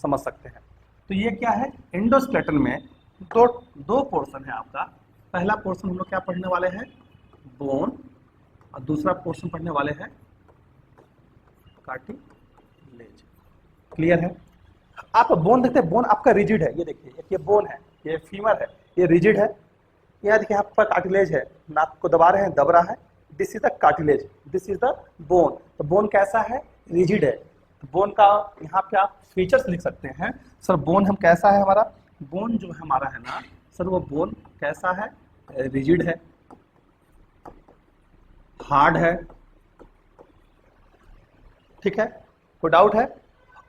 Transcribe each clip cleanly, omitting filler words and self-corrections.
समझ सकते हैं। तो ये क्या है, एंडोस्केलेटन में दो दो पोर्शन है आपका। पहला पोर्शन हम लोग क्या पढ़ने वाले हैं, बोन, और दूसरा पोर्शन पढ़ने वाले हैं कार्टिलेज। क्लियर है। आप बोन देखते हैं, बोन आपका रिजिड है, ये देखिए, ये बोन है, ये फीमर है, ये रिजिड है। यहाँ देखिए यहाँ पर कार्टिलेज है, नाक को दबा रहे हैं, दब रहा है, this is the cartilage, this is the bone. तो बोन कैसा है, रिजिड है। तो बोन का यहाँ पे आप फीचर्स लिख सकते हैं, सर बोन हम कैसा है, हमारा बोन जो है हमारा है ना सर, वो बोन कैसा है, रिजिड है, हार्ड है, ठीक है, कोई डाउट है।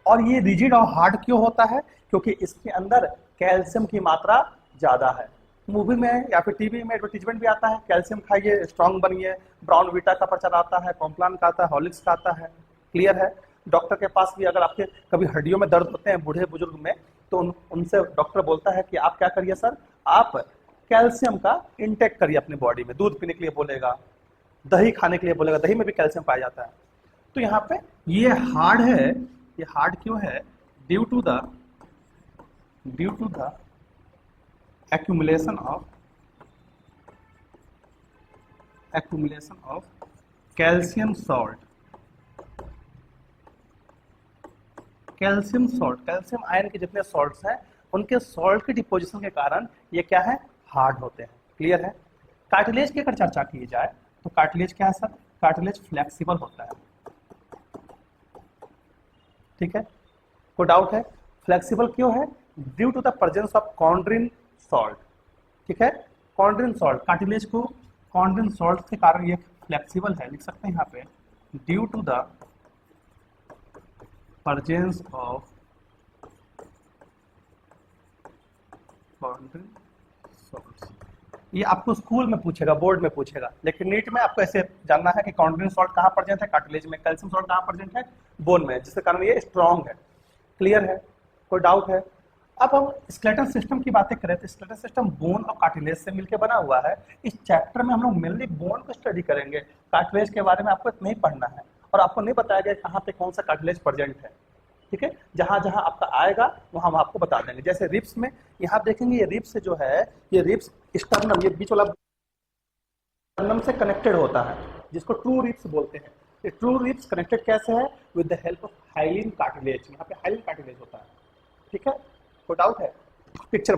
और ये रिजिड और हार्ड क्यों होता है, क्योंकि इसके अंदर कैल्शियम की मात्रा ज्यादा है। मूवी में या फिर टीवी में एडवर्टीजमेंट भी आता है, कैल्शियम खाइए स्ट्रांग बनिए, ब्राउन वीटा का प्रचार आता है, कॉम्प्लान का आता है, हॉर्लिक्स का आता है। क्लियर है। डॉक्टर के पास भी अगर आपके कभी हड्डियों में दर्द होते हैं बूढ़े बुजुर्ग में, तो उनसे डॉक्टर बोलता है कि आप क्या करिए सर, आप कैल्शियम का इंटेक करिए अपने बॉडी में, दूध पीने के लिए बोलेगा, दही खाने के लिए बोलेगा, दही में भी कैल्शियम पाया जाता है। तो यहाँ पे ये हार्ड है, ये हार्ड क्यों है, due to the accumulation of calcium salt, calcium ion के जितने सॉल्ट्स हैं उनके सॉल्ट के डिपोजिशन के कारण ये क्या है, हार्ड होते हैं। क्लियर है। कार्टिलेज की अगर चर्चा की जाए तो कार्टिलेज क्या है सर, कार्टिलेज फ्लेक्सिबल होता है, ठीक है, कोई डाउट है। फ्लेक्सिबल क्यों है, due to the presence of chondrin salt, ठीक है, कॉन्ड्रिन सॉल्ट, कार्टिलेज को कॉन्ड्रिन सॉल्ट के कारण ये फ्लेक्सिबल है, लिख सकते हैं यहाँ पे, due to the presence of chondrin salt. ये आपको स्कूल में पूछेगा, बोर्ड में पूछेगा, लेकिन नीट में आपको ऐसे जानना है कि कॉन्ड्रिन सॉल्ट कहाँ प्रेजेंट है, कार्टिलेज में, कैल्शियम सॉल्ट कहाँ प्रेजेंट है, बोन में, जिसके कारण ये स्ट्रॉन्ग है। क्लियर है, कोई डाउट है। अब हम स्केलेटल सिस्टम की बातें करें तो स्केलेटल सिस्टम बोन और कार्टिलेज से मिलकर बना हुआ है। इस चैप्टर में हम लोग मेनली बोन को स्टडी करेंगे, कार्टिलेज के बारे में आपको नहीं पढ़ना है, और आपको नहीं बताया गया कहाँ पे कौन सा कार्टिलेज प्रेजेंट है, ठीक है। जहां जहां आपका आएगा वहां हम आपको बता देंगे। जैसे रिब्स में यहाँ देखेंगे, ये रिब्स जो है, ये रिब्स स्टर्नम, ये बीच वाला स्टर्नम से कनेक्टेड होता है, जिसको ट्रू रिब्स बोलते हैं। ये ट्रू रिब्स कनेक्टेड कैसे है, with the help of hyaline cartilage. यहाँ पे हाइलिन कार्टिलेज होता है, ठीक है, कोई डाउट है। पिक्चर